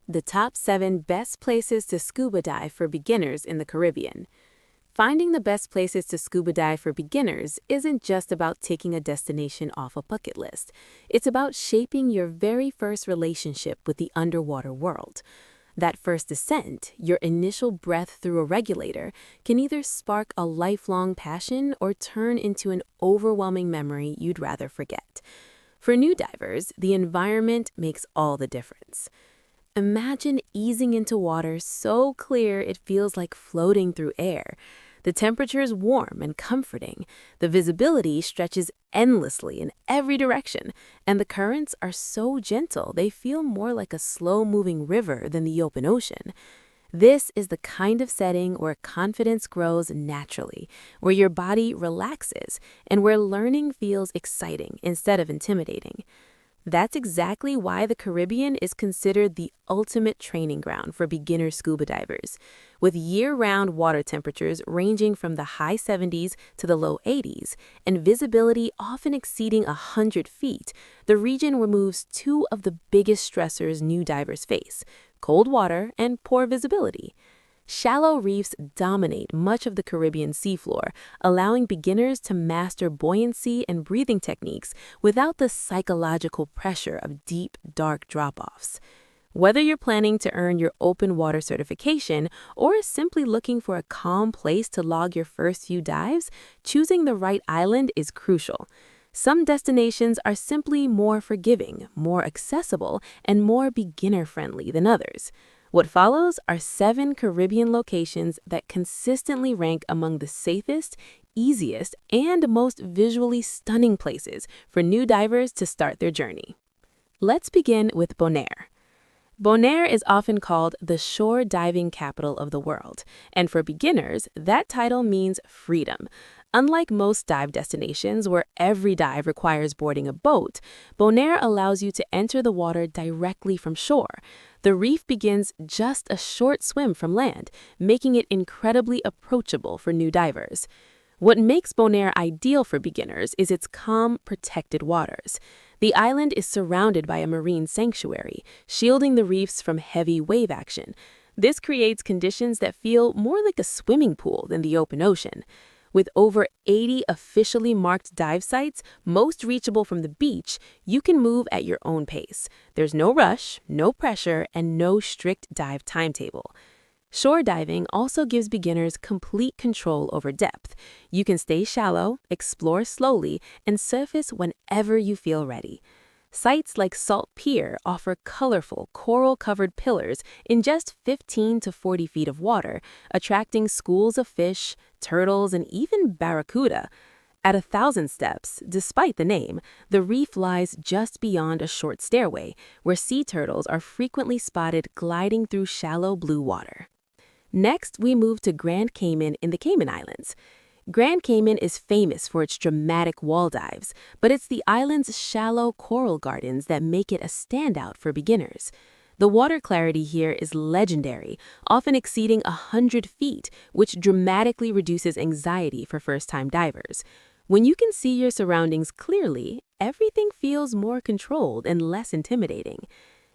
The top 7 best places to scuba dive for beginners in the Caribbean. Finding the best places to scuba dive for beginners isn't just about taking a destination off a bucket list. It's about shaping your very first relationship with the underwater world. That first descent, your initial breath through a regulator, can either spark a lifelong passion or turn into an overwhelming memory you'd rather forget. For new divers, the environment makes all the difference. Imagine easing into water so clear it feels like floating through air. The temperature is warm and comforting, the visibility stretches endlessly in every direction, and the currents are so gentle they feel more like a slow-moving river than the open ocean. This is the kind of setting where confidence grows naturally, where your body relaxes, and where learning feels exciting instead of intimidating. That's exactly why the Caribbean is considered the ultimate training ground for beginner scuba divers. With year-round water temperatures ranging from the high 70s to the low 80s, and visibility often exceeding 100 feet, the region removes two of the biggest stressors new divers face: cold water and poor visibility. Shallow reefs dominate much of the Caribbean seafloor, allowing beginners to master buoyancy and breathing techniques without the psychological pressure of deep, dark drop-offs. Whether you're planning to earn your open water certification or simply looking for a calm place to log your first few dives, choosing the right island is crucial. Some destinations are simply more forgiving, more accessible, and more beginner-friendly than others. What follows are 7 Caribbean locations that consistently rank among the safest, easiest, and most visually stunning places for new divers to start their journey. Let's begin with Bonaire. Bonaire is often called the shore diving capital of the world, and for beginners, that title means freedom. Unlike most dive destinations where every dive requires boarding a boat, Bonaire allows you to enter the water directly from shore. The reef begins just a short swim from land, making it incredibly approachable for new divers. What makes Bonaire ideal for beginners is its calm, protected waters. The island is surrounded by a marine sanctuary, shielding the reefs from heavy wave action. This creates conditions that feel more like a swimming pool than the open ocean. With over 80 officially marked dive sites, most reachable from the beach, you can move at your own pace. There's no rush, no pressure, and no strict dive timetable. Shore diving also gives beginners complete control over depth. You can stay shallow, explore slowly, and surface whenever you feel ready. Sites like Salt Pier offer colorful, coral-covered pillars in just 15 to 40 feet of water, attracting schools of fish, turtles, and even barracuda. At 1,000 steps, despite the name, the reef lies just beyond a short stairway, where sea turtles are frequently spotted gliding through shallow blue water. Next, we move to Grand Cayman in the Cayman Islands. Grand Cayman is famous for its dramatic wall dives, but it's the island's shallow coral gardens that make it a standout for beginners. The water clarity here is legendary, often exceeding 100 feet, which dramatically reduces anxiety for first-time divers. When you can see your surroundings clearly, everything feels more controlled and less intimidating.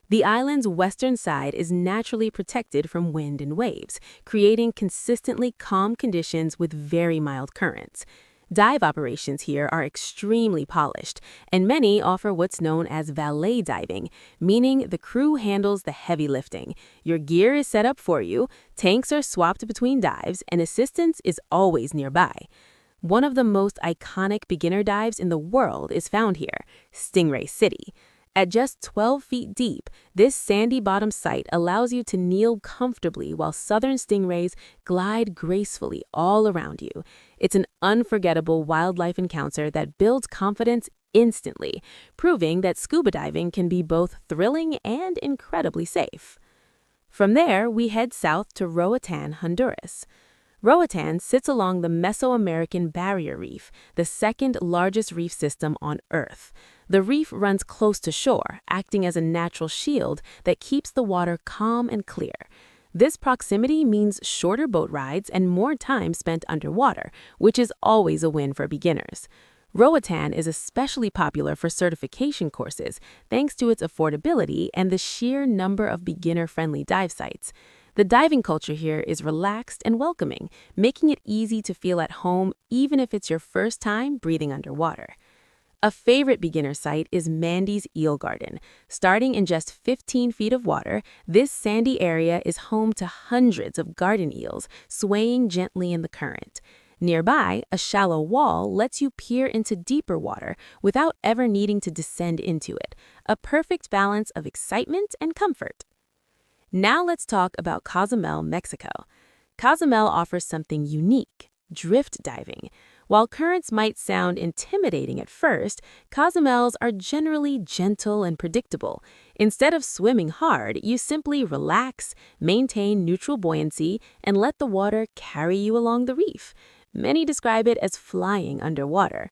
The island's western side is naturally protected from wind and waves, creating consistently calm conditions with very mild currents. Dive operations here are extremely polished, and many offer what's known as valet diving, meaning the crew handles the heavy lifting. Your gear is set up for you, tanks are swapped between dives, and assistance is always nearby. One of the most iconic beginner dives in the world is found here, Stingray City. At just 12 feet deep, this sandy bottom site allows you to kneel comfortably while southern stingrays glide gracefully all around you. It's an unforgettable wildlife encounter that builds confidence instantly, proving that scuba diving can be both thrilling and incredibly safe. From there, we head south to Roatan, Honduras. Roatan sits along the Mesoamerican Barrier Reef, the second largest reef system on Earth. The reef runs close to shore, acting as a natural shield that keeps the water calm and clear. This proximity means shorter boat rides and more time spent underwater, which is always a win for beginners. Roatan is especially popular for certification courses thanks to its affordability and the sheer number of beginner-friendly dive sites. The diving culture here is relaxed and welcoming, making it easy to feel at home even if it's your first time breathing underwater. A favorite beginner site is Mandy's Eel Garden. Starting in just 15 feet of water, this sandy area is home to hundreds of garden eels swaying gently in the current. Nearby, a shallow wall lets you peer into deeper water without ever needing to descend into it, a perfect balance of excitement and comfort. Now let's talk about Cozumel, Mexico. Cozumel offers something unique: drift diving. While currents might sound intimidating at first, Cozumels are generally gentle and predictable. Instead of swimming hard, you simply relax, maintain neutral buoyancy, and let the water carry you along the reef. Many describe it as flying underwater.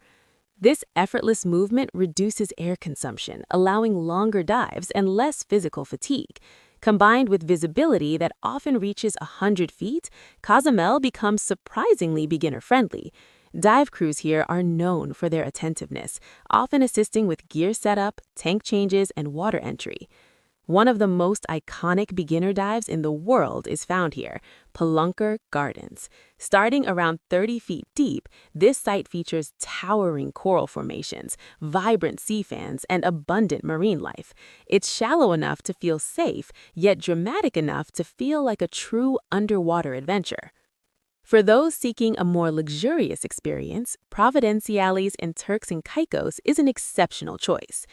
This effortless movement reduces air consumption, allowing longer dives and less physical fatigue. Combined with visibility that often reaches 100 feet, Cozumel becomes surprisingly beginner-friendly. Dive crews here are known for their attentiveness, often assisting with gear setup, tank changes, and water entry. One of the most iconic beginner dives in the world is found here, Pelunker Gardens. Starting around 30 feet deep, this site features towering coral formations, vibrant sea fans, and abundant marine life. It's shallow enough to feel safe, yet dramatic enough to feel like a true underwater adventure. For those seeking a more luxurious experience, Providenciales and Turks and Caicos is an exceptional choice.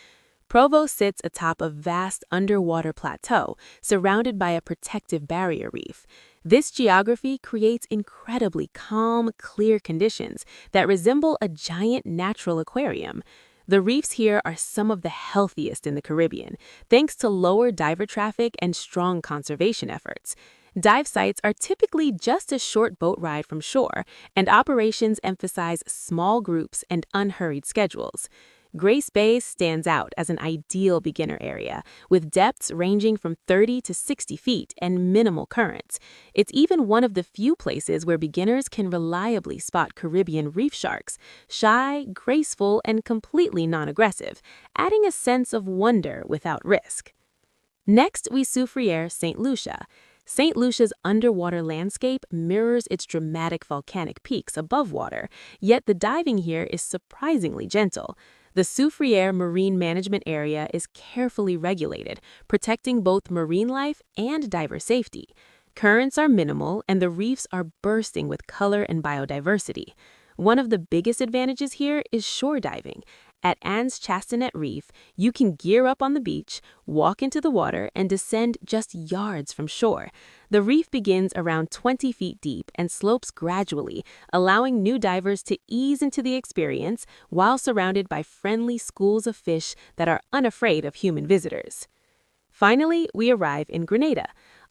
Provo sits atop a vast underwater plateau surrounded by a protective barrier reef. This geography creates incredibly calm, clear conditions that resemble a giant natural aquarium. The reefs here are some of the healthiest in the Caribbean, thanks to lower diver traffic and strong conservation efforts. Dive sites are typically just a short boat ride from shore, and operations emphasize small groups and unhurried schedules. Grace Bay stands out as an ideal beginner area, with depths ranging from 30 to 60 feet and minimal currents. It's even one of the few places where beginners can reliably spot Caribbean reef sharks, shy, graceful, and completely non-aggressive, adding a sense of wonder without risk. Next, we Soufriere St. Lucia. St. Lucia's underwater landscape mirrors its dramatic volcanic peaks above water, yet the diving here is surprisingly gentle. The Soufriere Marine Management Area is carefully regulated, protecting both marine life and diver safety. Currents are minimal, and the reefs are bursting with color and biodiversity. One of the biggest advantages here is shore diving. At Anne's Chastanet Reef, you can gear up on the beach, walk into the water, and descend just yards from shore. The reef begins around 20 feet deep and slopes gradually, allowing new divers to ease into the experience while surrounded by friendly schools of fish that are unafraid of human visitors. Finally, we arrive in Grenada.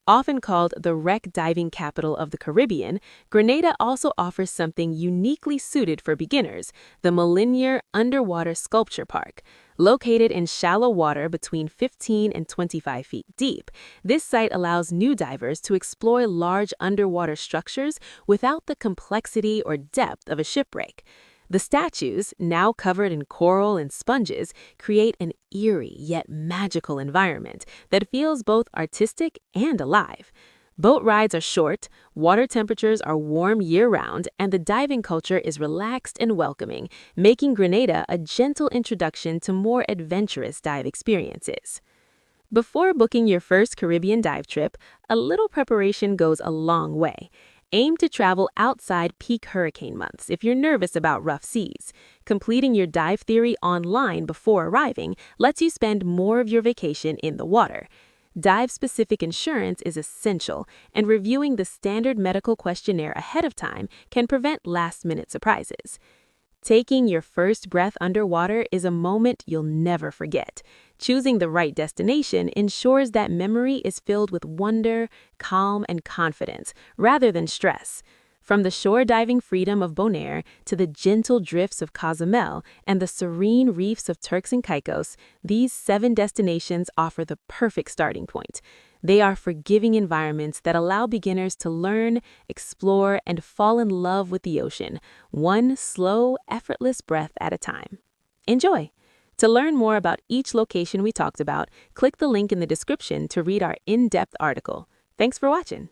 Often called the wreck diving capital of the Caribbean, Grenada also offers something uniquely suited for beginners: the Molinier Underwater Sculpture Park. Located in shallow water between 15 and 25 feet deep, this site allows new divers to explore large underwater structures without the complexity or depth of a shipwreck. The statues, now covered in coral and sponges, create an eerie yet magical environment that feels both artistic and alive. Boat rides are short, water temperatures are warm year-round, and the diving culture is relaxed and welcoming, making Grenada a gentle introduction to more adventurous dive experiences. Before booking your first Caribbean dive trip, a little preparation goes a long way. Aim to travel outside peak hurricane months if you're nervous about rough seas. Completing your dive theory online before arriving lets you spend more of your vacation in the water. Dive-specific insurance is essential, and reviewing the standard medical questionnaire ahead of time can prevent last-minute surprises. Taking your first breath underwater is a moment you'll never forget. Choosing the right destination ensures that memory is filled with wonder, calm, and confidence, rather than stress. From the shore diving freedom of Bonaire to the gentle drifts of Cozumel and the serene reefs of Turks and Caicos, these 7 destinations offer the perfect starting point. They are forgiving environments that allow beginners to learn, explore, and fall in love with the ocean, one slow, effortless breath at a time. Enjoy! To learn more about each location we talked about, click the link in the description to read our in-depth article. Thanks for watching.